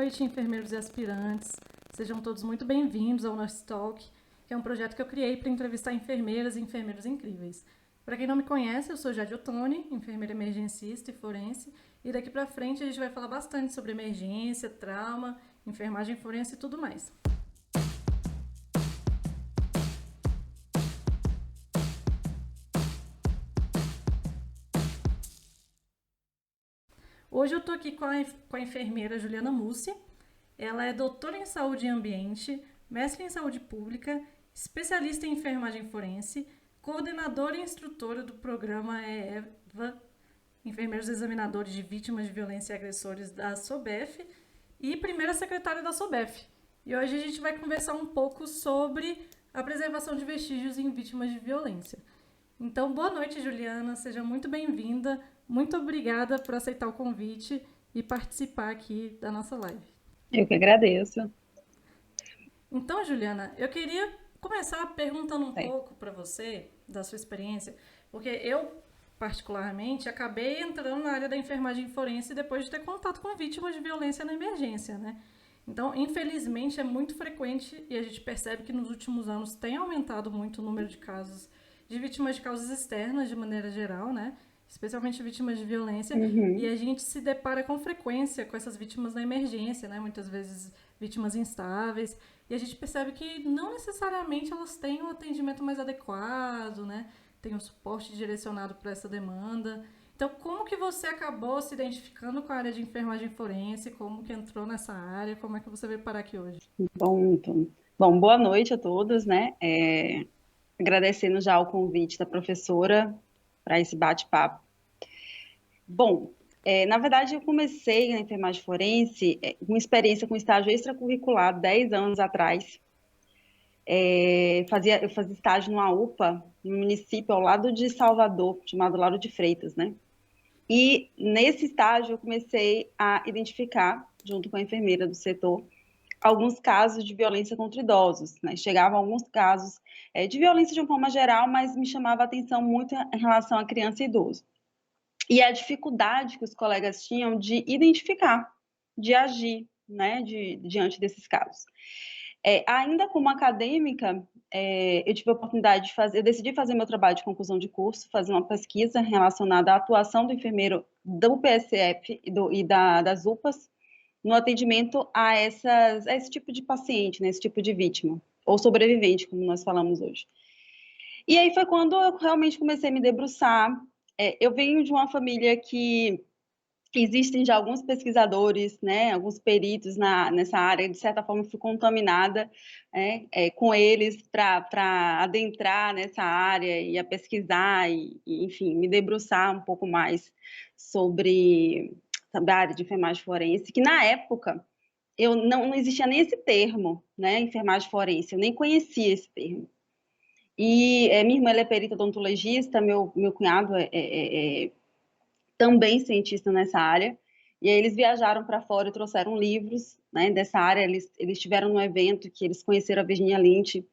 noite, enfermeiros e aspirantes. Sejam todos muito bem-vindos ao Nurse Talk, que é um projeto que eu criei para entrevistar enfermeiras e enfermeiros incríveis. Para quem não me conhece, eu sou Jade Ottoni, enfermeira emergencista e forense, e daqui para frente a gente vai falar bastante sobre emergência, trauma, enfermagem forense e tudo mais. Hoje eu estou aqui com a enfermeira Juliana Mussi. Ela é doutora em saúde e ambiente, mestre em saúde pública, especialista em enfermagem forense, coordenadora e instrutora do programa EVA, Enfermeiros Examinadores de Vítimas de Violência e Agressores da SOBEF, e primeira secretária da SOBEF. E hoje a gente vai conversar um pouco sobre a preservação de vestígios em vítimas de violência. Então, boa noite, Juliana, seja muito bem-vinda. Muito obrigada por aceitar o convite e participar aqui da nossa live. Eu que agradeço. Então, Juliana, eu queria começar perguntando um pouco para você da sua experiência, porque eu, particularmente, acabei entrando na área da enfermagem forense depois de ter contato com vítimas de violência na emergência, né? Então, infelizmente, é muito frequente e a gente percebe que nos últimos anos tem aumentado muito o número de casos de vítimas de causas externas, de maneira geral, né? Especialmente vítimas de violência, e a gente se depara com frequência com essas vítimas na emergência, né? Muitas vezes vítimas instáveis, e a gente percebe que não necessariamente elas têm um atendimento mais adequado, né? Tem um suporte direcionado para essa demanda. Então, como que você acabou se identificando com a área de enfermagem forense? Como que entrou nessa área? Como é que você veio parar aqui hoje? Bom, boa noite a todos, né? Agradecendo já o convite da professora para esse bate-papo. Bom, na verdade, eu comecei na enfermagem forense com experiência com estágio extracurricular 10 anos atrás. Eu fazia estágio numa UPA, no município ao lado de Salvador, chamado Lauro de Freitas, né? E nesse estágio eu comecei a identificar, junto com a enfermeira do setor, alguns casos de violência contra idosos, né? Chegavam alguns casos de violência de uma forma geral, mas me chamava a atenção muito em relação a criança e idoso. E a dificuldade que os colegas tinham de identificar, de agir, né, diante desses casos. Ainda como acadêmica, eu tive a oportunidade de fazer, eu decidi fazer meu trabalho de conclusão de curso, fazer uma pesquisa relacionada à atuação do enfermeiro do PSF das UPAs, no atendimento a esse tipo de paciente, né, esse tipo de vítima, ou sobrevivente, como nós falamos hoje. E aí foi quando eu realmente comecei a me debruçar. Eu venho de uma família que existem já alguns pesquisadores, né, alguns peritos nessa área, de certa forma fui contaminada com eles para adentrar nessa área e a pesquisar e, enfim, me debruçar um pouco mais sobre a área de enfermagem forense, que na época eu não existia nem esse termo, né, enfermagem forense, eu nem conhecia esse termo. E minha irmã ela é perita odontologista, meu cunhado é também cientista nessa área, e aí eles viajaram para fora e trouxeram livros, né, dessa área, eles estiveram num evento que eles conheceram a Virginia Lynch,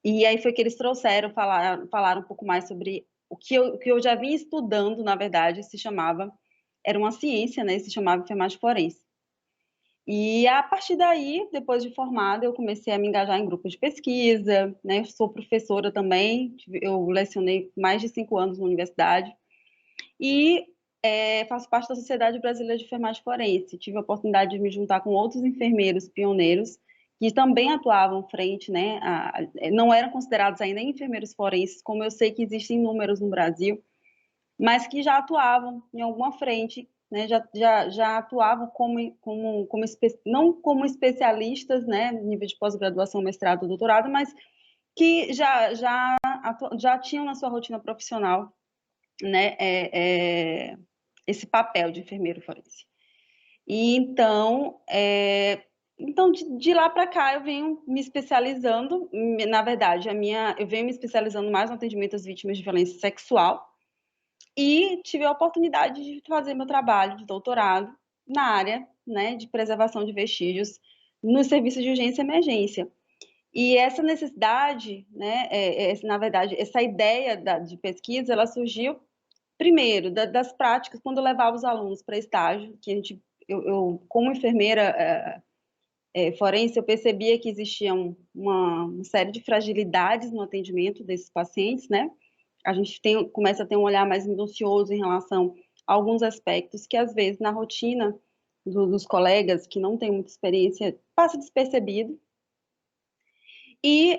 e aí foi que eles trouxeram, falaram um pouco mais sobre o que eu já vinha estudando, na verdade, era uma ciência, né, se chamava enfermagem forense. E a partir daí, depois de formada, eu comecei a me engajar em grupos de pesquisa, né, eu sou professora também, eu lecionei mais de 5 anos na universidade, e faço parte da Sociedade Brasileira de Enfermagem Forense. Tive a oportunidade de me juntar com outros enfermeiros pioneiros que também atuavam frente, né, não eram considerados ainda enfermeiros forenses, como eu sei que existem números no Brasil, mas que já atuavam em alguma frente, né, já atuavam não como especialistas, né, no nível de pós-graduação, mestrado, doutorado, mas que já tinham na sua rotina profissional, né, esse papel de enfermeiro forense. E então de lá para cá eu venho me especializando, na verdade, eu venho me especializando mais no atendimento às vítimas de violência sexual e tive a oportunidade de fazer meu trabalho de doutorado na área, né, de preservação de vestígios no serviço de urgência e emergência. E essa necessidade, né, na verdade, essa ideia de pesquisa, ela surgiu primeiro, das práticas, quando eu levava os alunos para estágio, que como enfermeira forense, eu percebia que existia uma série de fragilidades no atendimento desses pacientes, né? A gente começa a ter um olhar mais minucioso em relação a alguns aspectos que, às vezes, na rotina dos colegas que não têm muita experiência, passa despercebido. E,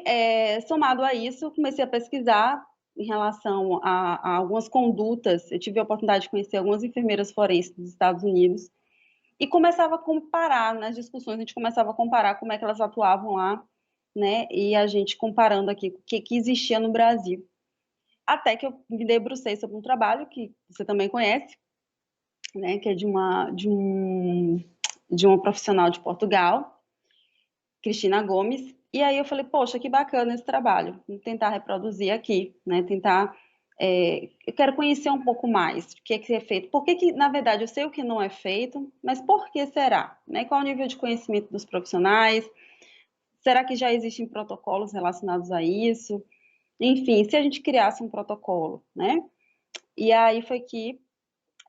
somado a isso, comecei a pesquisar em relação a algumas condutas. Eu tive a oportunidade de conhecer algumas enfermeiras forenses dos Estados Unidos e começava a comparar nas discussões, a gente começava a comparar como é que elas atuavam lá, né? E a gente comparando aqui o que existia no Brasil. Até que eu me debrucei sobre um trabalho que você também conhece, né? Que é de uma profissional de Portugal, Cristina Gomes. E aí eu falei, poxa, que bacana esse trabalho. Vou tentar reproduzir aqui, né? Eu quero conhecer um pouco mais o que é feito. Por que, na verdade, eu sei o que não é feito, mas por que será? Né? Qual o nível de conhecimento dos profissionais? Será que já existem protocolos relacionados a isso? Enfim, se a gente criasse um protocolo, né? E aí foi que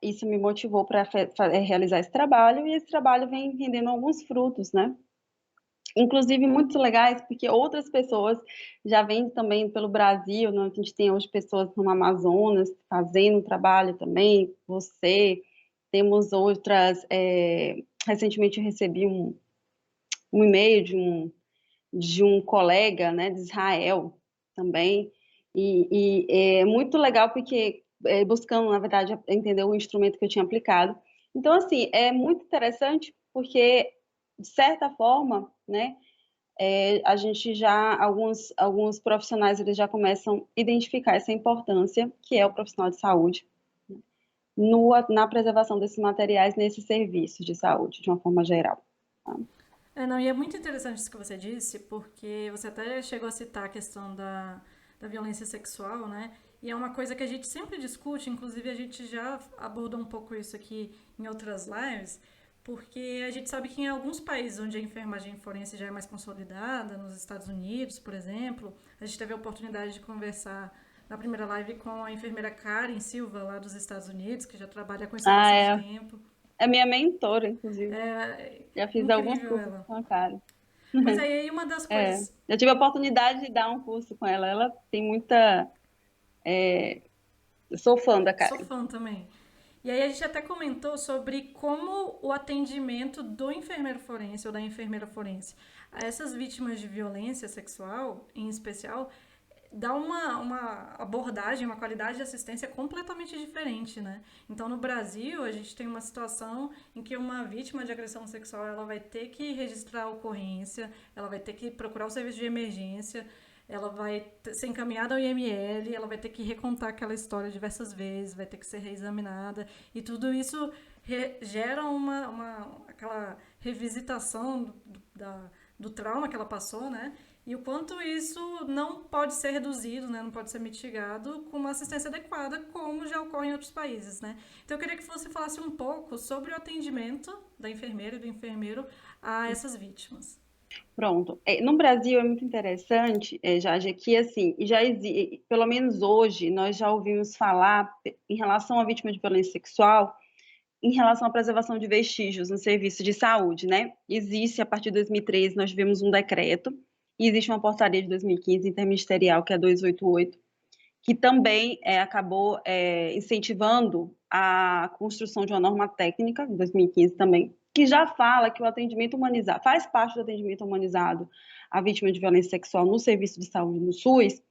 isso me motivou para realizar esse trabalho, e esse trabalho vem rendendo alguns frutos, né? Inclusive muito legais, porque outras pessoas já vêm também pelo Brasil, né? A gente tem hoje pessoas no Amazonas fazendo um trabalho também, você, temos outras, recentemente eu recebi um e-mail de um colega, né, de Israel também, e é muito legal porque buscando, na verdade, entender o instrumento que eu tinha aplicado. Então, assim, é muito interessante porque, de certa forma, né, a gente alguns profissionais, eles já começam a identificar essa importância, que é o profissional de saúde, na preservação desses materiais nesses serviços de saúde, de uma forma geral. Tá? Não, e é muito interessante isso que você disse, porque você até chegou a citar a questão da violência sexual, né? E é uma coisa que a gente sempre discute, inclusive a gente já abordou um pouco isso aqui em outras lives, porque a gente sabe que em alguns países onde a enfermagem forense já é mais consolidada, nos Estados Unidos, por exemplo, a gente teve a oportunidade de conversar na primeira live com a enfermeira Karen Silva, lá dos Estados Unidos, que já trabalha com isso há Ah, bastante tempo. é minha mentora, inclusive. É Já fiz alguns incrível cursos ela. com a Karen. Mas aí uma das coisas. Eu tive a oportunidade de dar um curso com ela. Ela tem muita. Eu sou fã da Sou Karen. fã também. E aí a gente até comentou sobre como o atendimento do enfermeiro forense ou da enfermeira forense a essas vítimas de violência sexual, em especial, dá uma abordagem, uma qualidade de assistência completamente diferente, né? Então, no Brasil, a gente tem uma situação em que uma vítima de agressão sexual, ela vai ter que registrar a ocorrência, ela vai ter que procurar o serviço de emergência, ela vai ser encaminhada ao IML, ela vai ter que recontar aquela história diversas vezes, vai ter que ser reexaminada, e tudo isso gera aquela revisitação do trauma que ela passou, né? E o quanto isso não pode ser reduzido, né? Não pode ser mitigado com uma assistência adequada, como já ocorre em outros países, né? Então eu queria que você falasse um pouco sobre o atendimento da enfermeira e do enfermeiro a essas vítimas. Pronto. No Brasil é muito interessante, Jade, que assim, pelo menos hoje, nós já ouvimos falar em relação à vítima de violência sexual, em relação à preservação de vestígios no serviço de saúde, né? Existe, a partir de 2013, nós tivemos um decreto, e existe uma portaria de 2015 interministerial, que é a 288, que também acabou incentivando a construção de uma norma técnica, em 2015 também, que já fala que o atendimento humanizado, faz parte do atendimento humanizado à vítima de violência sexual no serviço de saúde no SUS,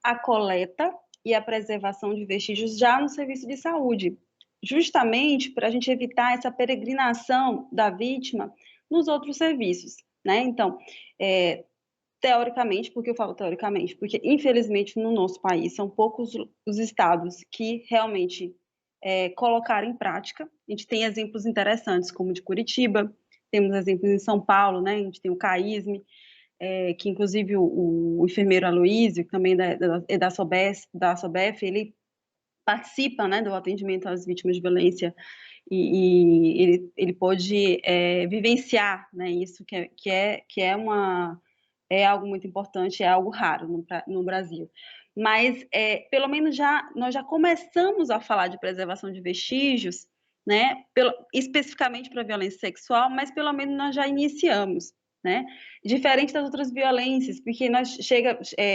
a coleta e a preservação de vestígios já no serviço de saúde, justamente para a gente evitar essa peregrinação da vítima nos outros serviços, né? Então, teoricamente, porque eu falo teoricamente, porque infelizmente no nosso país são poucos os estados que realmente colocaram em prática. A gente tem exemplos interessantes, como o de Curitiba, temos exemplos em São Paulo, né? A gente tem o CAISM, que inclusive o enfermeiro Aloísio, que também da SOBEF, ele participa, né, do atendimento às vítimas de violência e ele pôde vivenciar, né, isso é algo muito importante, é algo raro no Brasil. Mas, pelo menos, nós já começamos a falar de preservação de vestígios né? Especificamente para violência sexual, mas pelo menos nós já iniciamos, né? Diferente das outras violências, porque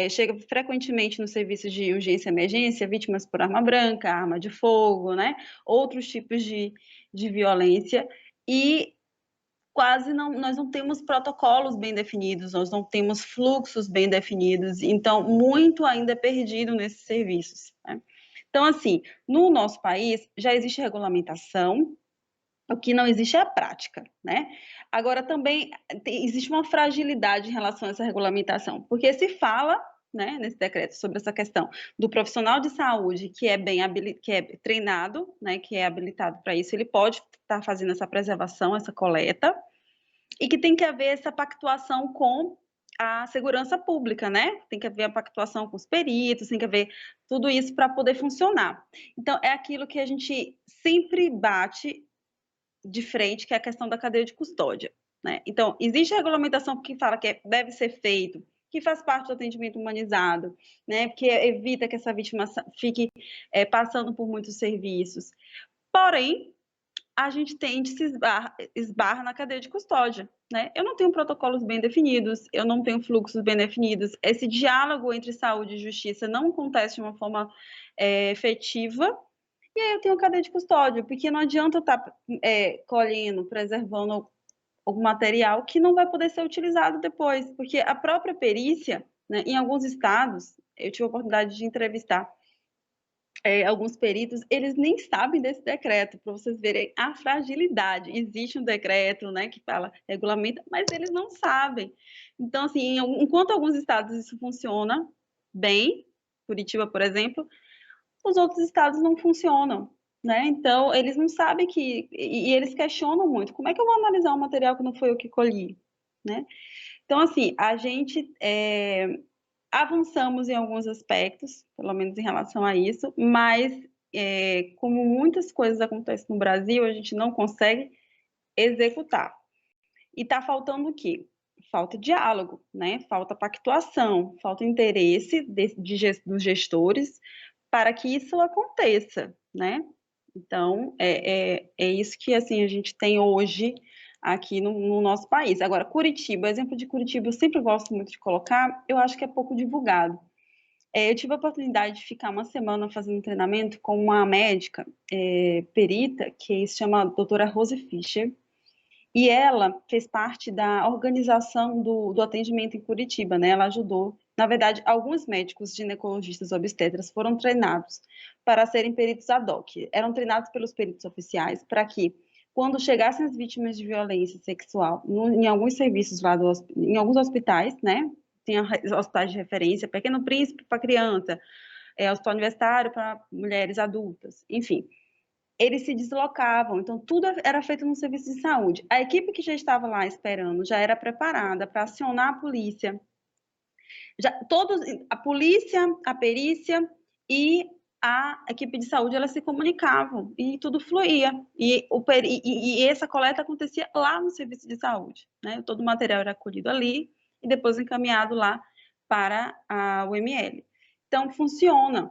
chega frequentemente no serviço de urgência e emergência vítimas por arma branca, arma de fogo, né? Outros tipos de violência, e quase não, nós não temos protocolos bem definidos, nós não temos fluxos bem definidos, então muito ainda é perdido nesses serviços, né? Então, assim, no nosso país já existe regulamentação, o que não existe é a prática, né? Agora, também existe uma fragilidade em relação a essa regulamentação, porque se fala, né, nesse decreto sobre essa questão do profissional de saúde que é que é treinado, né, que é habilitado para isso, ele pode estar fazendo essa preservação, essa coleta, e que tem que haver essa pactuação com a segurança pública, né? Tem que haver a pactuação com os peritos, tem que haver tudo isso para poder funcionar. Então, é aquilo que a gente sempre bate de frente, que é a questão da cadeia de custódia, né? Então, existe a regulamentação que fala que deve ser feito, que faz parte do atendimento humanizado, né? Que evita que essa vítima fique passando por muitos serviços. Porém, a gente tende se esbarra na cadeia de custódia, né? Eu não tenho protocolos bem definidos, eu não tenho fluxos bem definidos, esse diálogo entre saúde e justiça não acontece de uma forma efetiva, e aí eu tenho cadeia de custódia, porque não adianta eu estar colhendo, preservando algum material que não vai poder ser utilizado depois, porque a própria perícia, né, em alguns estados, eu tive a oportunidade de entrevistar alguns peritos, eles nem sabem desse decreto, para vocês verem a fragilidade. Existe um decreto, né, que fala, regulamenta, mas eles não sabem. Então, assim, enquanto alguns estados isso funciona bem, Curitiba, por exemplo, os outros estados não funcionam, né? Então, eles não sabem e eles questionam muito, como é que eu vou analisar um material que não foi eu que colhi, né? Então, assim, a gente avançamos em alguns aspectos, pelo menos em relação a isso, mas como muitas coisas acontecem no Brasil, a gente não consegue executar. E está faltando o quê? Falta diálogo, né? Falta pactuação, falta interesse dos gestores para que isso aconteça, né? Então, é isso que assim, a gente tem hoje aqui no nosso país. Agora, Curitiba, o exemplo de Curitiba, eu sempre gosto muito de colocar, eu acho que é pouco divulgado. Eu tive a oportunidade de ficar uma semana fazendo um treinamento com uma médica perita, que se chama doutora Rose Fischer, e ela fez parte da organização do atendimento em Curitiba, né? Ela ajudou. Na verdade, alguns médicos ginecologistas obstetras foram treinados para serem peritos ad hoc. Eram treinados pelos peritos oficiais para que, quando chegassem as vítimas de violência sexual em alguns serviços lá, em alguns hospitais, né? Tem hospitais de referência, Pequeno Príncipe para criança, hospital universitário para mulheres adultas, enfim, eles se deslocavam, então tudo era feito no serviço de saúde. A equipe que já estava lá esperando já era preparada para acionar a polícia. A polícia, a perícia e a equipe de saúde, elas se comunicavam e tudo fluía. E essa coleta acontecia lá no serviço de saúde, né? Todo o material era colhido ali e depois encaminhado lá para a UML. Então, funciona.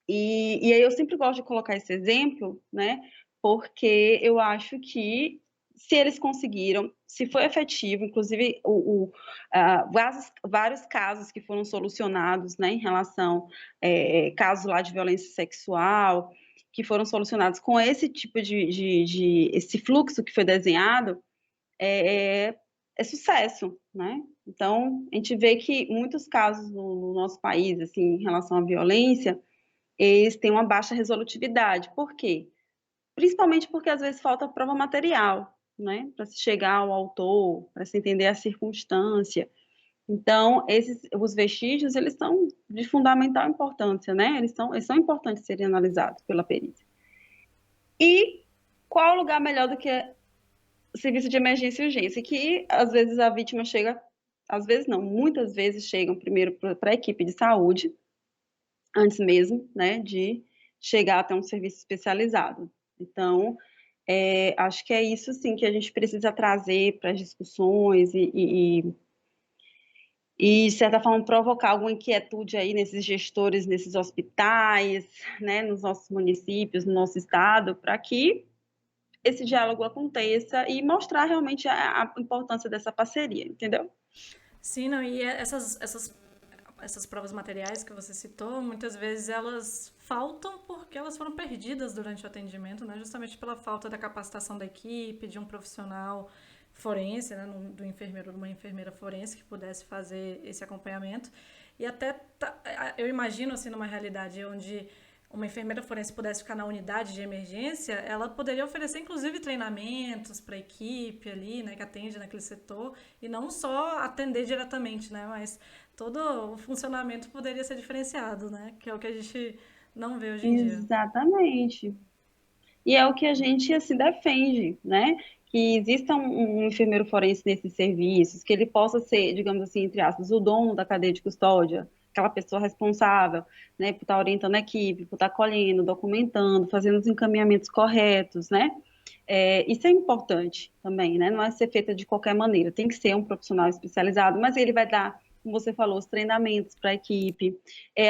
E aí eu sempre gosto de colocar esse exemplo, né? Porque eu acho que se eles conseguiram, se foi efetivo, inclusive vários casos que foram solucionados, né, em relação casos lá de violência sexual, que foram solucionados com esse tipo esse fluxo que foi desenhado, é sucesso, né? Então, a gente vê que muitos casos no nosso país, assim, em relação à violência, eles têm uma baixa resolutividade. Por quê? Principalmente porque às vezes falta prova material, né? Para se chegar ao autor, para se entender a circunstância. Então, os vestígios, eles são de fundamental importância, né? Eles são importantes serem analisados pela perícia. E qual lugar melhor do que o serviço de emergência e urgência? Que às vezes a vítima chega, às vezes não, muitas vezes chegam primeiro para a equipe de saúde, antes mesmo, né, de chegar até um serviço especializado. Então, acho que é isso, sim, que a gente precisa trazer para as discussões e, de certa forma, provocar alguma inquietude aí nesses gestores, nesses hospitais, né, nos nossos municípios, no nosso estado, para que esse diálogo aconteça e mostrar realmente a importância dessa parceria, entendeu? Sim, não, e essas provas materiais que você citou, muitas vezes elas faltam porque elas foram perdidas durante o atendimento, né? Justamente pela falta da capacitação da equipe, de um profissional forense, né? Do enfermeiro, de uma enfermeira forense que pudesse fazer esse acompanhamento. E até eu imagino assim numa realidade onde uma enfermeira forense pudesse ficar na unidade de emergência, ela poderia oferecer inclusive treinamentos para a equipe ali, né, que atende naquele setor, e não só atender diretamente, né, mas todo o funcionamento poderia ser diferenciado, né, que é o que a gente não vê hoje em dia. Exatamente. E é o que a gente assim defende, né? Que exista um enfermeiro forense nesses serviços, que ele possa ser, digamos assim, entre aspas, o dono da cadeia de custódia, aquela pessoa responsável, né, por estar orientando a equipe, por estar colhendo, documentando, fazendo os encaminhamentos corretos, né? Isso é importante também, né? Não é ser feita de qualquer maneira, tem que ser um profissional especializado, mas ele vai dar, como você falou, os treinamentos para a equipe,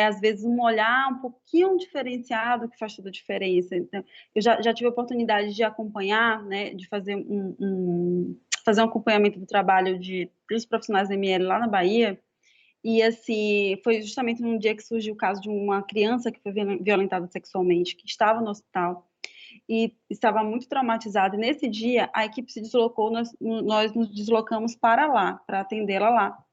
às vezes um olhar um pouquinho diferenciado que faz toda a diferença. Então, eu já tive a oportunidade de acompanhar, né, de fazer fazer um acompanhamento do trabalho dos profissionais da ML lá na Bahia, e assim, foi justamente num dia que surgiu o caso de uma criança que foi violentada sexualmente, que estava no hospital, e estava muito traumatizada. E nesse dia, a equipe se deslocou, nós nos deslocamos para lá, para atendê-la lá.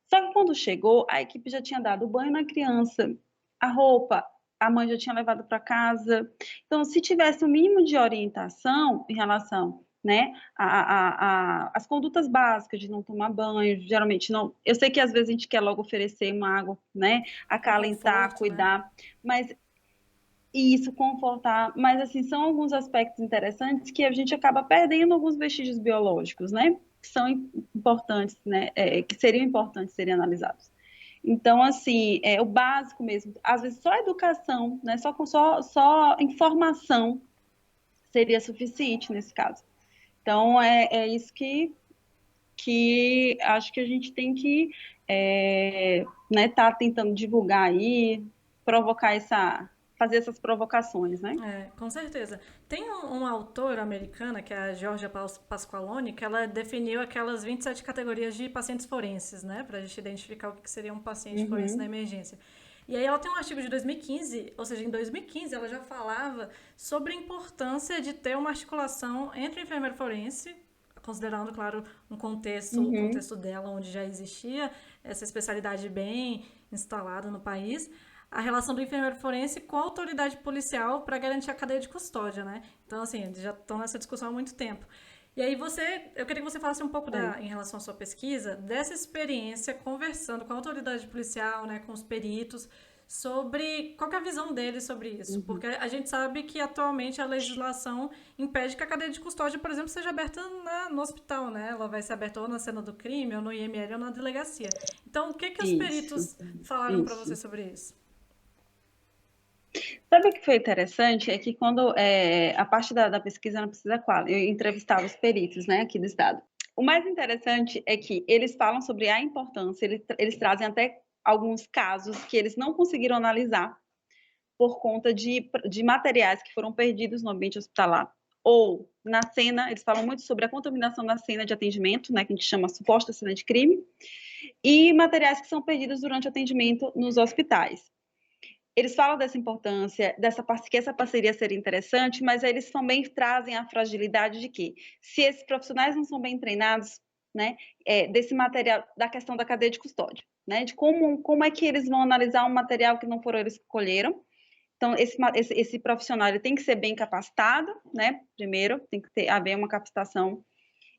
Só que quando chegou, a equipe já tinha dado banho na criança, a roupa, a mãe já tinha levado para casa. Então, se tivesse o mínimo de orientação em relação, né, as condutas básicas de não tomar banho, geralmente não. Eu sei que às vezes a gente quer logo oferecer uma água, né, Um acalentar, conforto, né? cuidar, mas isso, confortar, mas assim, são alguns aspectos interessantes que a gente acaba perdendo alguns vestígios biológicos, né? Que são importantes, né? Que seriam importantes serem analisados. Então, assim, o básico mesmo, às vezes só educação, né? Só informação seria suficiente nesse caso. Então, é isso que acho que a gente tem que né, tá tentando divulgar aí, provocar fazer essas provocações, né? É, com certeza. Tem uma autora americana, que é a Georgia Pasqualoni, que ela definiu aquelas 27 categorias de pacientes forenses, né? Pra gente identificar o que seria um paciente forense na Uhum, emergência. E aí ela tem um artigo de 2015, ou seja, em 2015 ela já falava sobre a importância de ter uma articulação entre o enfermeiro forense, considerando, claro, o uhum. contexto dela, onde já existia essa especialidade bem instalada no país, a relação do enfermeiro forense com a autoridade policial para garantir a cadeia de custódia, né? Então, assim, eles já estão nessa discussão há muito tempo. E aí eu queria que você falasse um pouco É. em relação à sua pesquisa, dessa experiência conversando com a autoridade policial, né, com os peritos, sobre qual que é a visão deles sobre isso. Uhum. Porque a gente sabe que atualmente a legislação impede que a cadeia de custódia, por exemplo, seja aberta no hospital, né? Ela vai ser aberta ou na cena do crime, ou no IML, ou na delegacia. Então, o que que os Isso, peritos falaram para você isso. sobre isso? Sabe o que foi interessante? É que quando a parte da pesquisa não precisa qual, eu entrevistava os peritos, né, aqui do estado. O mais interessante é que eles falam sobre a importância, eles trazem até alguns casos que eles não conseguiram analisar por conta de materiais que foram perdidos no ambiente hospitalar. Ou na cena, eles falam muito sobre a contaminação na cena de atendimento, né, que a gente chama suposta cena de crime, e materiais que são perdidos durante o atendimento nos hospitais. Eles falam dessa importância, que essa parceria seria interessante, mas eles também trazem a fragilidade de que, se esses profissionais não são bem treinados, né, desse material, da questão da cadeia de custódia, né, de como é que eles vão analisar um material que não foram eles que colheram. Então, esse profissional ele tem que ser bem capacitado, né, primeiro, tem que haver uma capacitação.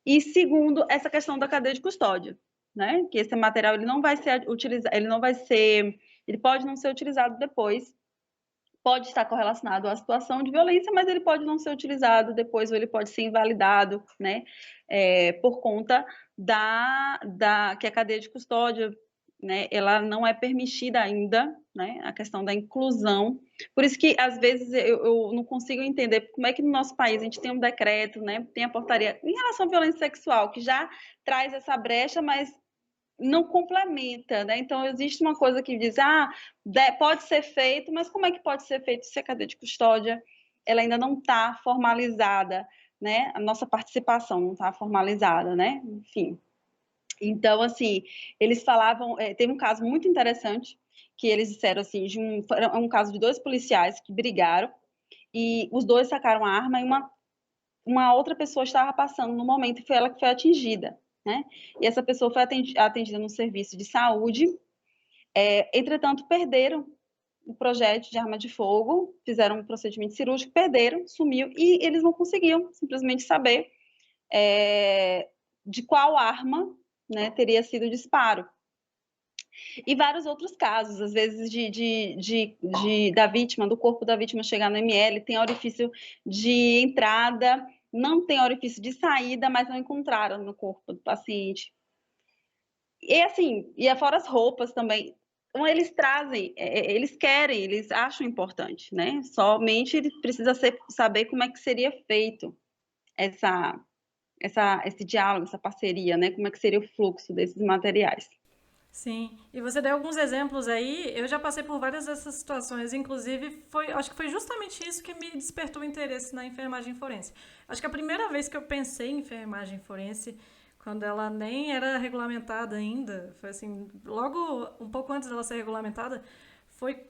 E segundo, essa questão da cadeia de custódia, né, que esse material ele não vai ser utilizado, ele pode não ser utilizado depois, pode estar correlacionado à situação de violência, mas ele pode não ser utilizado depois, ou ele pode ser invalidado, né, por conta que a cadeia de custódia, né, ela não é permitida ainda, né, a questão da inclusão. Por isso que, às vezes, eu não consigo entender como é que no nosso país a gente tem um decreto, né, tem a portaria em relação à violência sexual, que já traz essa brecha, mas não complementa, né? Então, existe uma coisa que diz, pode ser feito, mas como é que pode ser feito se a cadeia de custódia ela ainda não está formalizada, né? A nossa participação não está formalizada, né? Enfim. Então, assim, eles falavam, teve um caso muito interessante, que eles disseram assim, um caso de 2 policiais que brigaram, e os 2 sacaram a arma e uma outra pessoa estava passando no momento e foi ela que foi atingida, né? E essa pessoa foi atendida no serviço de saúde, entretanto, perderam o projétil de arma de fogo, fizeram um procedimento cirúrgico, perderam, sumiu, e eles não conseguiam simplesmente saber de qual arma, né, teria sido o disparo. E vários outros casos, às vezes da vítima, do corpo da vítima chegar no ML, tem orifício de entrada, não tem orifício de saída, mas não encontraram no corpo do paciente. E assim, fora as roupas também, então eles trazem, eles querem, eles acham importante, né? Somente ele precisa saber como é que seria feito esse diálogo, essa parceria, né? Como é que seria o fluxo desses materiais. Sim, e você deu alguns exemplos aí, eu já passei por várias dessas situações, inclusive acho que foi justamente isso que me despertou o interesse na enfermagem forense. Acho que a primeira vez que eu pensei em enfermagem forense, quando ela nem era regulamentada ainda, foi assim, logo um pouco antes dela ser regulamentada, foi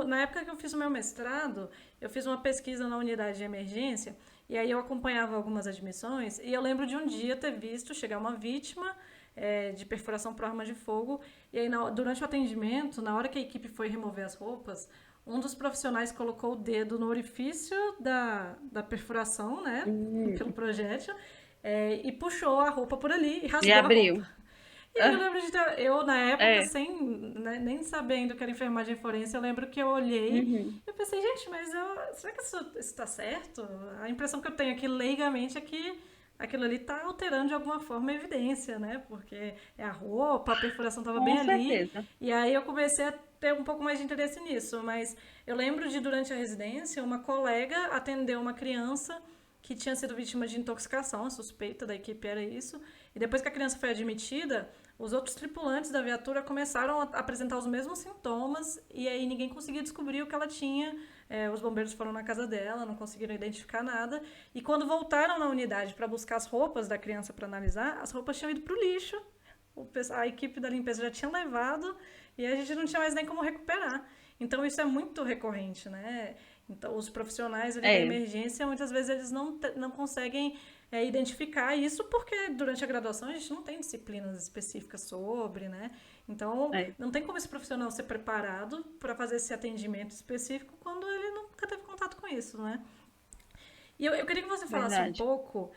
na época que eu fiz o meu mestrado, eu fiz uma pesquisa na unidade de emergência, e aí eu acompanhava algumas admissões, e eu lembro de um dia ter visto chegar uma vítima de perfuração por arma de fogo. E aí, durante o atendimento, na hora que a equipe foi remover as roupas, um dos profissionais colocou o dedo no orifício da perfuração, né, pelo projétil, e puxou a roupa por ali e E rasgou a abriu. roupa. E aí eu lembro eu na época, É. sem nem sabendo que era enfermagem forense, eu lembro que eu olhei Uhum. e eu pensei, gente, mas será que isso tá certo? A impressão que eu tenho aqui leigamente é que aquilo ali tá alterando de alguma forma a evidência, né? Porque é a roupa, a perfuração tava Com bem ali. certeza. E aí eu comecei a ter um pouco mais de interesse nisso. Mas eu lembro de, durante a residência, uma colega atendeu uma criança que tinha sido vítima de intoxicação, a suspeita da equipe era isso. E depois que a criança foi admitida, os outros tripulantes da viatura começaram a apresentar os mesmos sintomas e aí ninguém conseguia descobrir o que ela tinha. Os bombeiros foram na casa dela, não conseguiram identificar nada. E quando voltaram na unidade para buscar as roupas da criança para analisar, as roupas tinham ido para o lixo. A equipe da limpeza já tinha levado e a gente não tinha mais nem como recuperar. Então isso é muito recorrente, né? Então os profissionais ali da emergência, muitas vezes eles não conseguem identificar isso porque durante a graduação a gente não tem disciplinas específicas sobre, né? Então não tem como esse profissional ser preparado para fazer esse atendimento específico quando ele nunca teve contato com isso, né? E eu queria que você falasse um Verdade. pouco,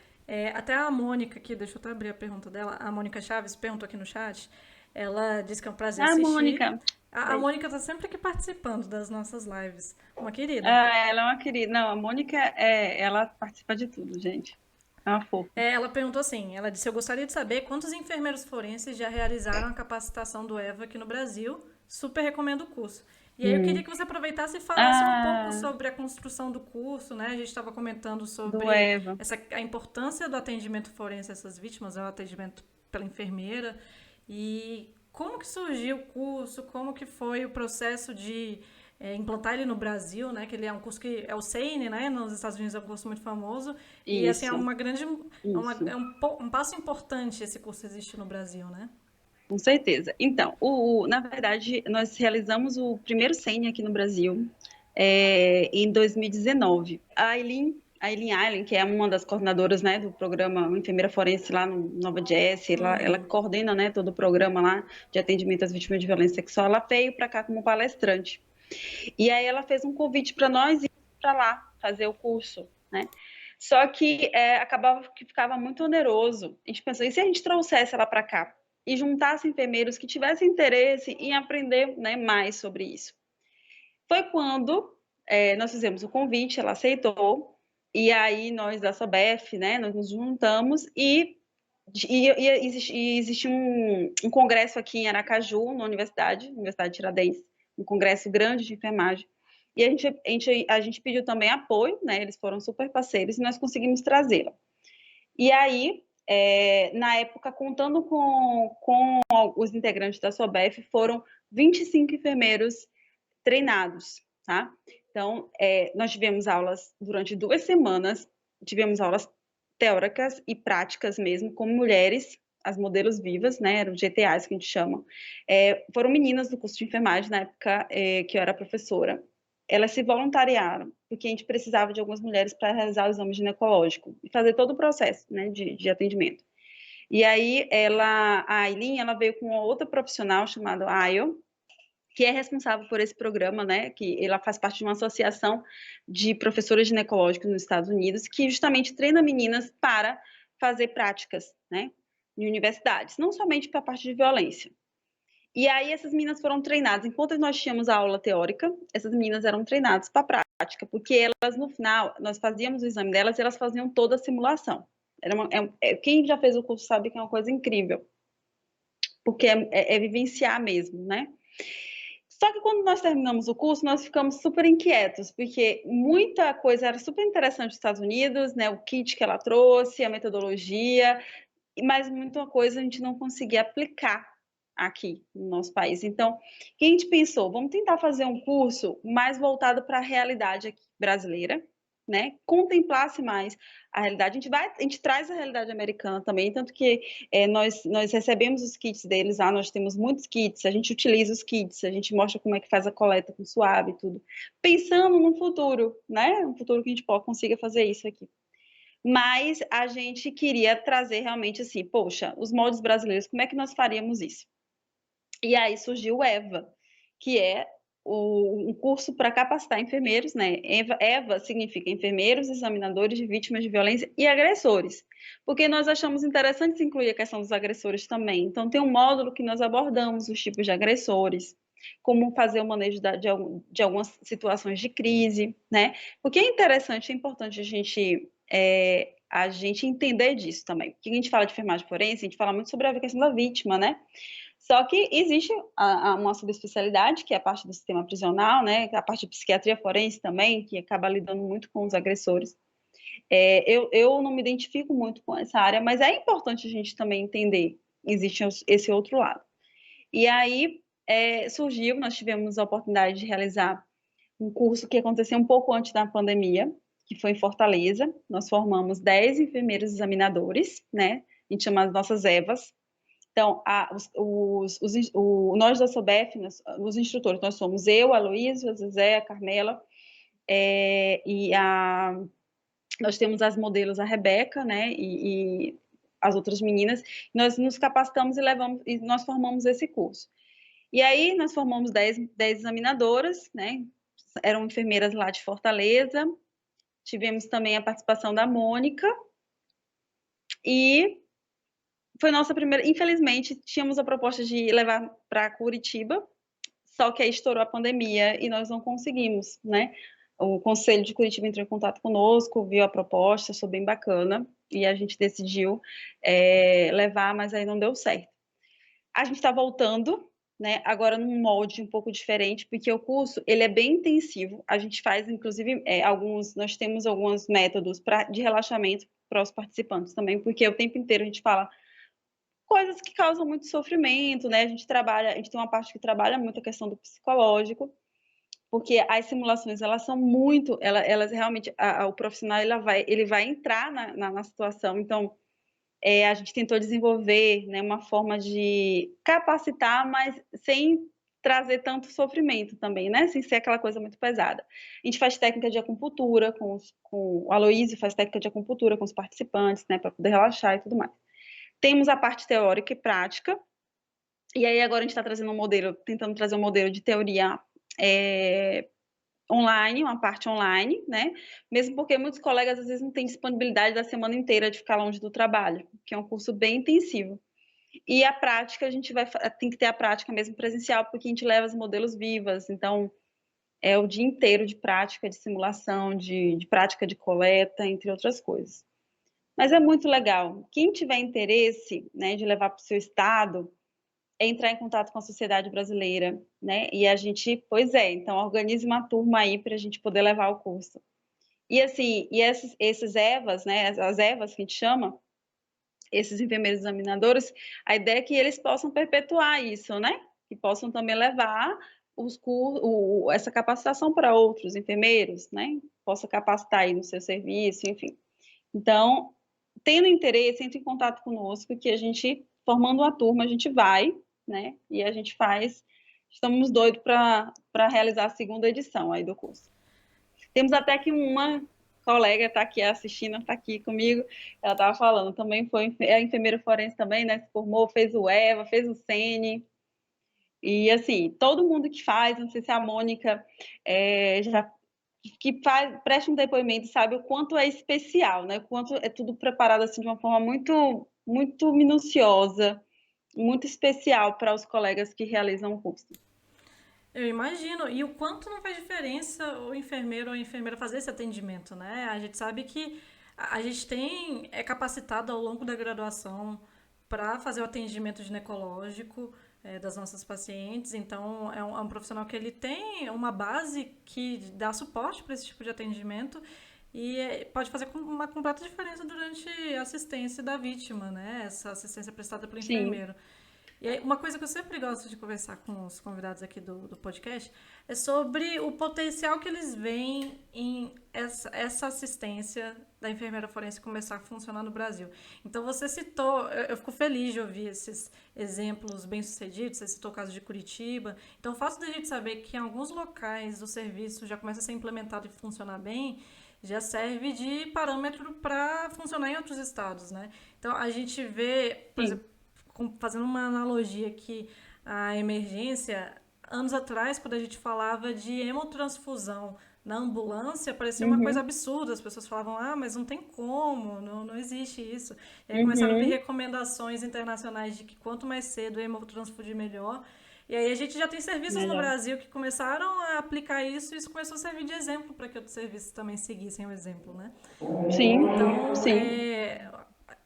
até a Mônica aqui, deixa eu até abrir a pergunta dela, a Mônica Chaves perguntou aqui no chat, ela disse que é um prazer assistir. Mônica. A Mônica tá sempre aqui participando das nossas lives, uma querida. Ela é uma querida. Não, a Mônica, ela participa de tudo, gente. É uma fofa. Ela perguntou assim, ela disse, eu gostaria de saber quantos enfermeiros forenses já realizaram a capacitação do EVA aqui no Brasil, super recomendo o curso. E aí eu queria que você aproveitasse e falasse um pouco sobre a construção do curso, né? A gente estava comentando Do sobre Eva. a importância do atendimento forense a essas vítimas, o atendimento pela enfermeira, e como que surgiu o curso, como que foi o processo de implantar ele no Brasil, né? Que ele é um curso que é o SEINE, né? Nos Estados Unidos é um curso muito famoso. E assim, é Isso, uma grande. isso. Um passo importante esse curso existir no Brasil, né? Com certeza. Então, na verdade, nós realizamos o primeiro SENE aqui no Brasil em 2019. A Eileen Allen, que é uma das coordenadoras, né, do programa Enfermeira Forense lá no Nova Jess, ela coordena, né, todo o programa lá de atendimento às vítimas de violência sexual, ela veio para cá como palestrante. E aí ela fez um convite para nós ir para lá fazer o curso, né? Só que acabava que ficava muito oneroso. A gente pensou, e se a gente trouxesse ela para cá e juntasse enfermeiros que tivessem interesse em aprender, né, mais sobre isso? Foi quando nós fizemos o convite, ela aceitou, e aí nós da SOBEF, né, nós nos juntamos e existe um congresso aqui em Aracaju, na Universidade Tiradentes, um congresso grande de enfermagem. E a gente pediu também apoio, né? Eles foram super parceiros e nós conseguimos trazê-la. E aí na época, contando com os integrantes da SOBEF, foram 25 enfermeiros treinados, tá? Então, nós tivemos aulas durante 2 semanas, tivemos aulas teóricas e práticas mesmo, com mulheres, as modelos vivas, né, eram GTAs que a gente chama, foram meninas do curso de enfermagem, na época que eu era professora. Elas se voluntariaram, porque a gente precisava de algumas mulheres para realizar o exame ginecológico e fazer todo o processo, né, de atendimento. E aí, a Aileen, ela veio com uma outra profissional chamada Ayo, que é responsável por esse programa, né, que ela faz parte de uma associação de professores ginecológicos nos Estados Unidos, que justamente treina meninas para fazer práticas, né, em universidades, não somente para a parte de violência. E aí essas meninas foram treinadas, enquanto nós tínhamos a aula teórica, essas meninas eram treinadas para a prática, porque elas, no final, nós fazíamos o exame delas e elas faziam toda a simulação. Quem já fez o curso sabe que é uma coisa incrível, porque é vivenciar mesmo, né? Só que quando nós terminamos o curso, nós ficamos super inquietos, porque muita coisa era super interessante nos Estados Unidos, né? O kit que ela trouxe, a metodologia, mas muita coisa a gente não conseguia aplicar aqui no nosso país. Então, o que a gente pensou? Vamos tentar fazer um curso mais voltado para a realidade aqui brasileira, né? Contemplasse mais a realidade. A gente traz a realidade americana também, tanto que nós recebemos os kits deles lá, nós temos muitos kits, a gente utiliza os kits, a gente mostra como é que faz a coleta com suave e tudo, pensando no futuro, né? Um futuro que a gente consiga fazer isso aqui. Mas a gente queria trazer realmente assim, poxa, os moldes brasileiros, como é que nós faríamos isso? E aí surgiu o EVA, que é um curso para capacitar enfermeiros, né? EVA significa enfermeiros, examinadores de vítimas de violência e agressores, porque nós achamos interessante incluir a questão dos agressores também. Então, tem um módulo que nós abordamos os tipos de agressores, como fazer o manejo de algumas situações de crise, né? Porque é interessante, é importante a gente entender disso também. Porque a gente fala de enfermagem forense, a gente fala muito sobre a questão da vítima, né? Só que existe uma subespecialidade, que é a parte do sistema prisional, né? A parte de psiquiatria forense também, que acaba lidando muito com os agressores. Eu não me identifico muito com essa área, mas é importante a gente também entender, existe esse outro lado. E aí surgiu, nós tivemos a oportunidade de realizar um curso que aconteceu um pouco antes da pandemia, que foi em Fortaleza. Nós formamos 10 enfermeiros examinadores, né? A gente chama as nossas EVAs. Então, nós da SOBEF, os instrutores, nós somos eu, a Luísa, a Zezé, a Carmela, nós temos as modelos, a Rebeca, né, e as outras meninas. Nós nos capacitamos e nós formamos esse curso. E aí, nós formamos 10 examinadoras, né, eram enfermeiras lá de Fortaleza. Tivemos também a participação da Mônica, e foi nossa primeira. Infelizmente, tínhamos a proposta de levar para Curitiba, só que aí estourou a pandemia e nós não conseguimos, né? O Conselho de Curitiba entrou em contato conosco, viu a proposta, achou bem bacana, e a gente decidiu levar, mas aí não deu certo. A gente está voltando, né? Agora num molde um pouco diferente, porque o curso ele é bem intensivo. A gente faz, inclusive, nós temos alguns métodos de relaxamento para os participantes também, porque o tempo inteiro a gente fala coisas que causam muito sofrimento, né? A gente tem uma parte que trabalha muito a questão do psicológico, porque as simulações elas são muito, elas realmente, o profissional ele vai entrar na situação. Então, a gente tentou desenvolver, né, uma forma de capacitar, mas sem trazer tanto sofrimento também, né? Sem ser aquela coisa muito pesada. A gente faz técnica de acupuntura com o Aloysio, faz técnica de acupuntura com os participantes, né, para poder relaxar e tudo mais. Temos a parte teórica e prática, e aí agora a gente está trazendo tentando trazer um modelo de teoria online, uma parte online, né? Mesmo porque muitos colegas às vezes não têm disponibilidade da semana inteira de ficar longe do trabalho, que é um curso bem intensivo. E a prática, tem que ter a prática mesmo presencial, porque a gente leva os modelos vivas, então é o dia inteiro de prática, de simulação, de prática de coleta, entre outras coisas. Mas é muito legal. Quem tiver interesse, né, de levar para o seu estado, é entrar em contato com a sociedade brasileira, né? E a gente, então organize uma turma aí para a gente poder levar o curso. E assim, esses EVAs, né? As EVAs que a gente chama, esses enfermeiros examinadores, a ideia é que eles possam perpetuar isso, né? Que possam também levar essa capacitação para outros enfermeiros, né? Possa capacitar aí no seu serviço, enfim. Então, tendo interesse, entre em contato conosco, que a gente, formando uma turma, a gente vai, né? E a gente faz. Estamos doidos para realizar a segunda edição aí do curso. Temos até que uma colega está aqui assistindo, está aqui comigo, ela estava falando, também é enfermeira forense também, né? Se formou, fez o EVA, fez o SENE. E assim, todo mundo que faz, não sei se a Mônica já que presta um depoimento, sabe o quanto é especial, né? O quanto é tudo preparado assim de uma forma muito, muito minuciosa, muito especial para os colegas que realizam o curso. Eu imagino. E o quanto não faz diferença o enfermeiro ou a enfermeira fazer esse atendimento, né? A gente sabe que a gente é capacitado ao longo da graduação para fazer o atendimento ginecológico das nossas pacientes. Então, é um profissional que ele tem uma base que dá suporte para esse tipo de atendimento e pode fazer uma completa diferença durante a assistência da vítima, né? Essa assistência prestada pelo Sim. enfermeiro. E aí, uma coisa que eu sempre gosto de conversar com os convidados aqui do podcast é sobre o potencial que eles veem em essa assistência da enfermeira forense começar a funcionar no Brasil. Então, você citou, eu fico feliz de ouvir esses exemplos bem-sucedidos, você citou o caso de Curitiba. Então, o fato da gente saber que em alguns locais o serviço já começa a ser implementado e funcionar bem, já serve de parâmetro para funcionar em outros estados, né? Então, a gente vê, por Sim. exemplo, fazendo uma analogia aqui, a emergência, anos atrás, quando a gente falava de hemotransfusão na ambulância, parecia uma coisa Uhum. absurda. As pessoas falavam, mas não tem como, não existe isso. E aí começaram a vir Uhum. recomendações internacionais de que quanto mais cedo hemotransfudir, melhor. E aí a gente já tem serviços no Melhor. Brasil que começaram a aplicar isso e isso começou a servir de exemplo para que outros serviços também seguissem o exemplo, né? Sim, Então, sim.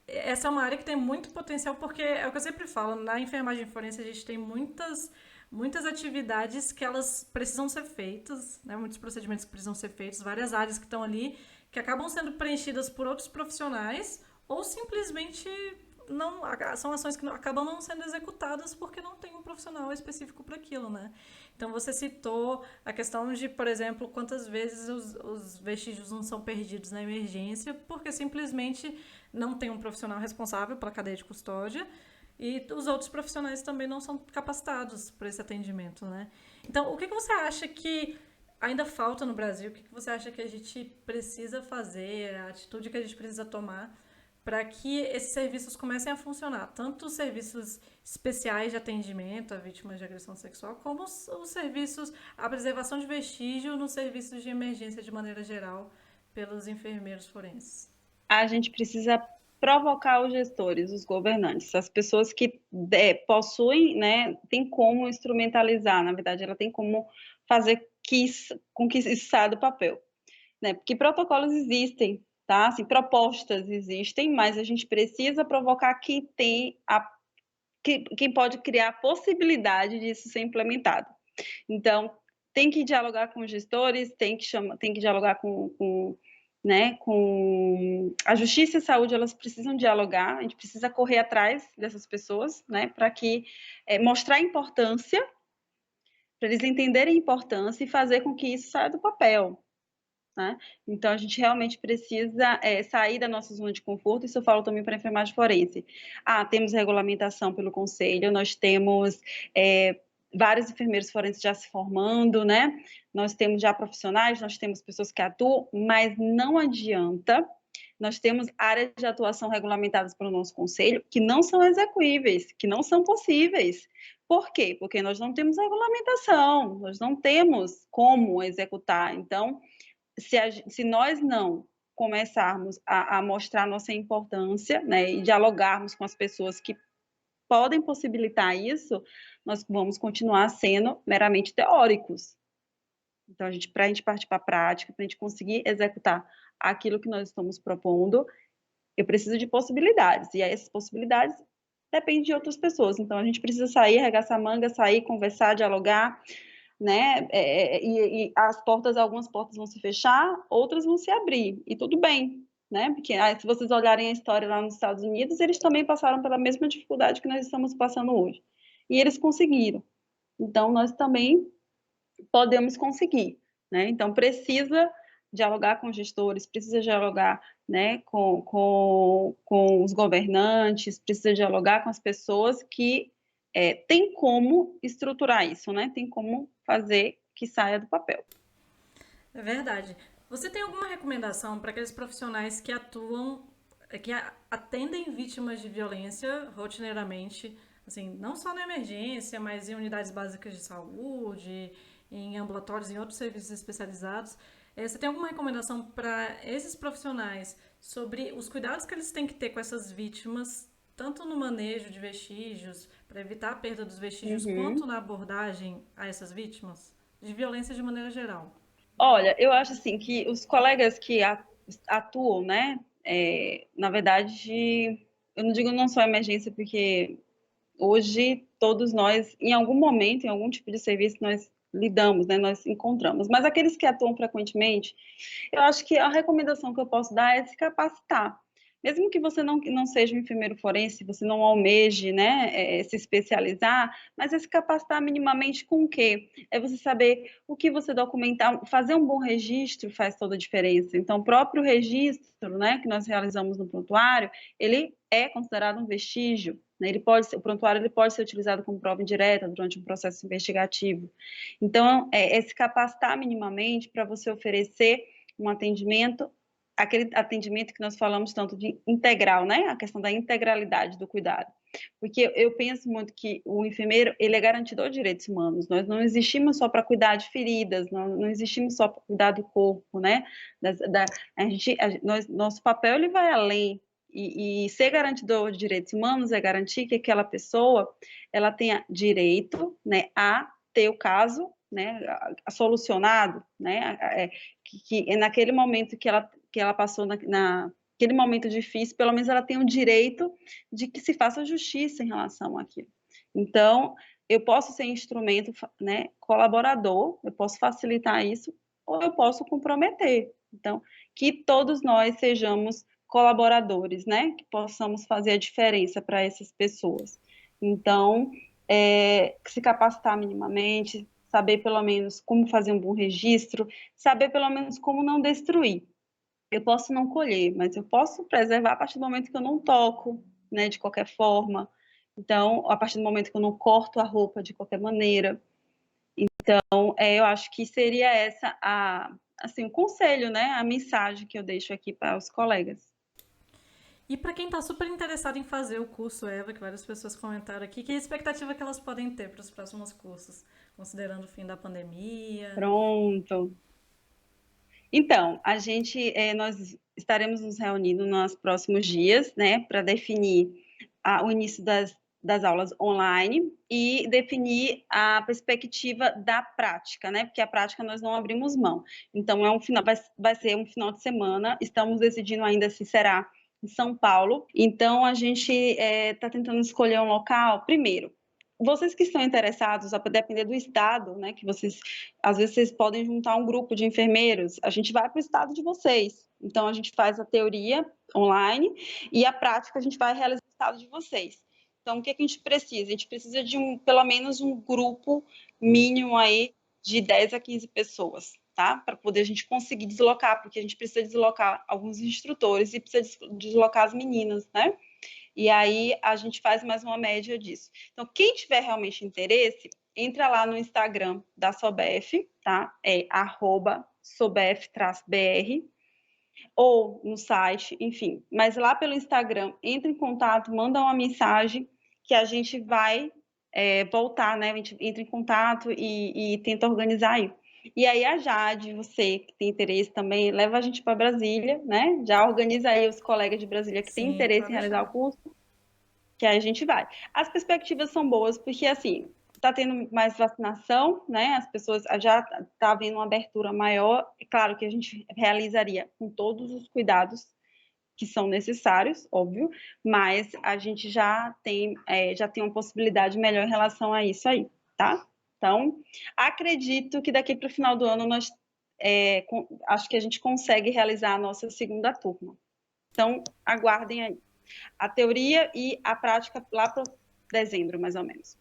essa é uma área que tem muito potencial, porque é o que eu sempre falo, na enfermagem forense a gente tem muitas atividades que elas precisam ser feitas, né? Muitos procedimentos que precisam ser feitos, várias áreas que estão ali, que acabam sendo preenchidas por outros profissionais, ou simplesmente não são ações que acabam não sendo executadas porque não tem um profissional específico para aquilo, né? Então você citou a questão de, por exemplo, quantas vezes os vestígios não são perdidos na emergência porque simplesmente não tem um profissional responsável pela cadeia de custódia e os outros profissionais também não são capacitados para esse atendimento, né? Então, o que você acha que ainda falta no Brasil? O que você acha que a gente precisa fazer, a atitude que a gente precisa tomar para que esses serviços comecem a funcionar? Tanto os serviços especiais de atendimento a vítimas de agressão sexual, como os serviços, a preservação de vestígio nos serviços de emergência de maneira geral pelos enfermeiros forenses. A gente precisa provocar os gestores, os governantes, as pessoas que possuem, né, tem como instrumentalizar, na verdade, ela tem como fazer com que isso saia do papel, né? Porque protocolos existem, tá? Assim, propostas existem, mas a gente precisa provocar quem pode criar a possibilidade disso ser implementado. Então, tem que dialogar com os gestores, tem que dialogar né, com a justiça e a saúde, elas precisam dialogar, a gente precisa correr atrás dessas pessoas, né, para que mostrar a importância, para eles entenderem a importância e fazer com que isso saia do papel. Né? Então, a gente realmente precisa sair da nossa zona de conforto, isso eu falo também para a enfermagem forense. Temos regulamentação pelo Conselho, nós temos vários enfermeiros forenses já se formando, né? Nós temos já profissionais, nós temos pessoas que atuam, mas não adianta. Nós temos áreas de atuação regulamentadas pelo nosso Conselho que não são execuíveis, que não são possíveis. Por quê? Porque nós não temos regulamentação, nós não temos como executar. Então, se nós não começarmos a mostrar nossa importância, né, e dialogarmos com as pessoas que podem possibilitar isso, nós vamos continuar sendo meramente teóricos. Então, para a gente partir para a prática, para a gente conseguir executar aquilo que nós estamos propondo, eu preciso de possibilidades, e essas possibilidades dependem de outras pessoas. Então, a gente precisa sair, arregaçar a manga, sair, conversar, dialogar, né? E algumas portas vão se fechar, outras vão se abrir, e tudo bem. né? Porque se vocês olharem a história lá nos Estados Unidos, eles também passaram pela mesma dificuldade que nós estamos passando hoje. E eles conseguiram. Então, nós também podemos conseguir, né? Então, precisa dialogar com gestores, precisa dialogar, né, com os governantes, precisa dialogar com as pessoas que tem como estruturar isso, né? Tem como fazer que saia do papel. É verdade. Você tem alguma recomendação para aqueles profissionais que atuam, que atendem vítimas de violência rotineiramente, assim, não só na emergência, mas em unidades básicas de saúde, em ambulatórios, em outros serviços especializados? Você tem alguma recomendação para esses profissionais sobre os cuidados que eles têm que ter com essas vítimas, tanto no manejo de vestígios, para evitar a perda dos vestígios, quanto Uhum. na abordagem a essas vítimas de violência de maneira geral? Olha, eu acho assim que os colegas que atuam, né, na verdade, eu não digo não só emergência, porque hoje todos nós, em algum momento, em algum tipo de serviço, nós lidamos, né, nós encontramos. Mas aqueles que atuam frequentemente, eu acho que a recomendação que eu posso dar é se capacitar. Mesmo que você não seja um enfermeiro forense, você não almeje, né, se especializar, mas é se capacitar minimamente com o quê? É você saber o que você documentar, fazer um bom registro faz toda a diferença. Então, o próprio registro, né, que nós realizamos no prontuário, ele é considerado um vestígio, né? O prontuário ele pode ser utilizado como prova indireta durante um processo investigativo. Então, é se capacitar minimamente para você oferecer um atendimento, aquele atendimento que nós falamos tanto de integral, né? A questão da integralidade do cuidado. Porque eu penso muito que o enfermeiro, ele é garantidor de direitos humanos. Nós não existimos só para cuidar de feridas, não existimos só para cuidar do corpo, né? Nosso papel, ele vai além. E ser garantidor de direitos humanos é garantir que aquela pessoa, ela tenha direito, né, a ter o caso, né, solucionado, né, que naquele momento que ela passou naquele momento difícil, pelo menos ela tem o direito de que se faça justiça em relação àquilo. Então, eu posso ser instrumento, né, colaborador, eu posso facilitar isso, ou eu posso comprometer. Então, que todos nós sejamos colaboradores, né, que possamos fazer a diferença para essas pessoas. Então, se capacitar minimamente, saber pelo menos como fazer um bom registro, saber pelo menos como não destruir. Eu posso não colher, mas eu posso preservar a partir do momento que eu não toco, né, de qualquer forma. Então, a partir do momento que eu não corto a roupa de qualquer maneira. Então, eu acho que seria essa assim, o conselho, né, a mensagem que eu deixo aqui para os colegas. E para quem está super interessado em fazer o curso EVA, que várias pessoas comentaram aqui, que expectativa que elas podem ter para os próximos cursos, considerando o fim da pandemia? Pronto. Então, nós estaremos nos reunindo nos próximos dias, né, para definir o início das aulas online e definir a perspectiva da prática, né, porque a prática nós não abrimos mão. Então, vai ser um final de semana, estamos decidindo ainda se será em São Paulo. Então, a gente está tentando escolher um local, primeiro, vocês que estão interessados, a depender do estado, né, que vocês, às vezes vocês podem juntar um grupo de enfermeiros, a gente vai para o estado de vocês. Então, a gente faz a teoria online e a prática a gente vai realizar no estado de vocês. Então, o que a gente precisa? A gente precisa de pelo menos um grupo mínimo aí de 10 a 15 pessoas, tá? Para poder a gente conseguir deslocar, porque a gente precisa deslocar alguns instrutores e precisa deslocar as meninas, né? E aí a gente faz mais uma média disso. Então, quem tiver realmente interesse, entra lá no Instagram da Sobef, tá? É @sobef-br, ou no site, enfim. Mas lá pelo Instagram, entra em contato, manda uma mensagem que a gente vai voltar, né? A gente entra em contato e tenta organizar aí. E aí a Jade, você que tem interesse também, leva a gente para Brasília, né? Já organiza aí os colegas de Brasília que têm Sim, interesse pode em realizar o deixar. curso, que aí a gente vai. As perspectivas são boas, porque assim, está tendo mais vacinação, né? As pessoas já está havendo uma abertura maior. É claro que a gente realizaria com todos os cuidados que são necessários, óbvio, mas a gente já tem uma possibilidade melhor em relação a isso aí, tá? Então, acredito que daqui para o final do ano acho que a gente consegue realizar a nossa segunda turma. Então, aguardem aí a teoria e a prática lá para dezembro, mais ou menos.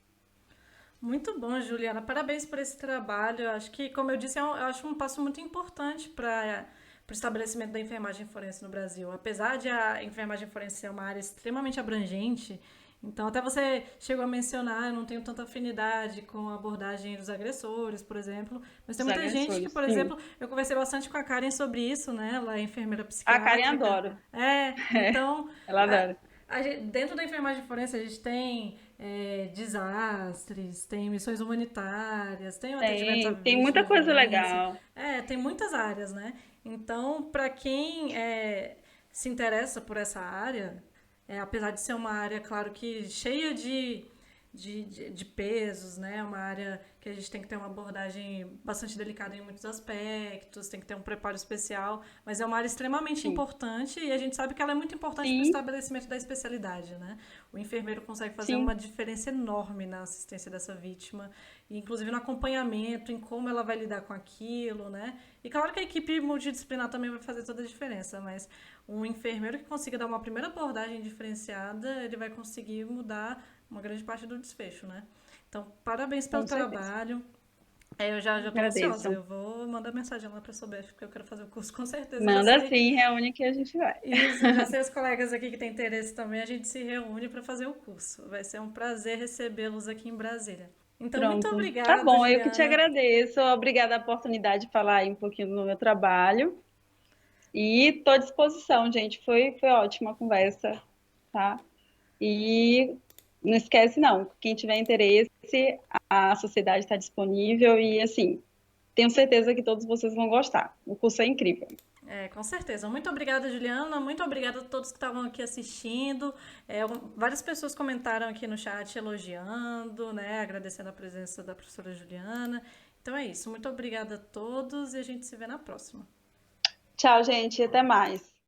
Muito bom, Juliana. Parabéns por esse trabalho. Eu acho que, como eu disse, eu acho um passo muito importante para o estabelecimento da enfermagem forense no Brasil. Apesar de a enfermagem forense ser uma área extremamente abrangente, então até você chegou a mencionar, eu não tenho tanta afinidade com a abordagem dos agressores, por exemplo, mas tem Os muita gente que, agressores, por sim. exemplo, eu conversei bastante com a Karen sobre isso, né? Ela é enfermeira A Karen psiquiátrica. adora. Então, Ela adora. dentro da enfermagem forense a gente tem desastres, tem missões humanitárias, tem o atendimento a Tem muita vítimas de coisa violência. legal. Tem muitas áreas, né? Então, para quem se interessa por essa área, apesar de ser uma área, claro que cheia de pesos, né? Uma área que a gente tem que ter uma abordagem bastante delicada em muitos aspectos, tem que ter um preparo especial, mas é uma área extremamente Sim. importante e a gente sabe que ela é muito importante para o Sim, estabelecimento da especialidade, né? O enfermeiro consegue fazer uma sim, diferença enorme na assistência dessa vítima, e inclusive no acompanhamento, em como ela vai lidar com aquilo, né? E claro que a equipe multidisciplinar também vai fazer toda a diferença, mas um enfermeiro que consiga dar uma primeira abordagem diferenciada, ele vai conseguir mudar uma grande parte do desfecho, né? Então, parabéns pelo com certeza. trabalho. Eu já tô ansiosa, Agradeço. eu vou mandar mensagem lá para a Sobef, porque eu quero fazer o curso com certeza. Já Manda sei. sim, reúne que a gente vai. Isso, já sei os colegas aqui que têm interesse também, a gente se reúne para fazer o curso. Vai ser um prazer recebê-los aqui em Brasília. Então, muito Pronto. Tá obrigada, bom, eu que te Juliana. agradeço. Obrigada a oportunidade de falar aí um pouquinho do meu trabalho. E estou à disposição, gente. Foi ótima a conversa, tá? E não esquece, não. Quem tiver interesse, a sociedade está disponível e, assim, tenho certeza que todos vocês vão gostar. O curso é incrível. Com certeza. Muito obrigada, Juliana. Muito obrigada a todos que estavam aqui assistindo. Várias pessoas comentaram aqui no chat elogiando, né? Agradecendo a presença da professora Juliana. Então é isso. Muito obrigada a todos e a gente se vê na próxima. Tchau, gente. Até mais.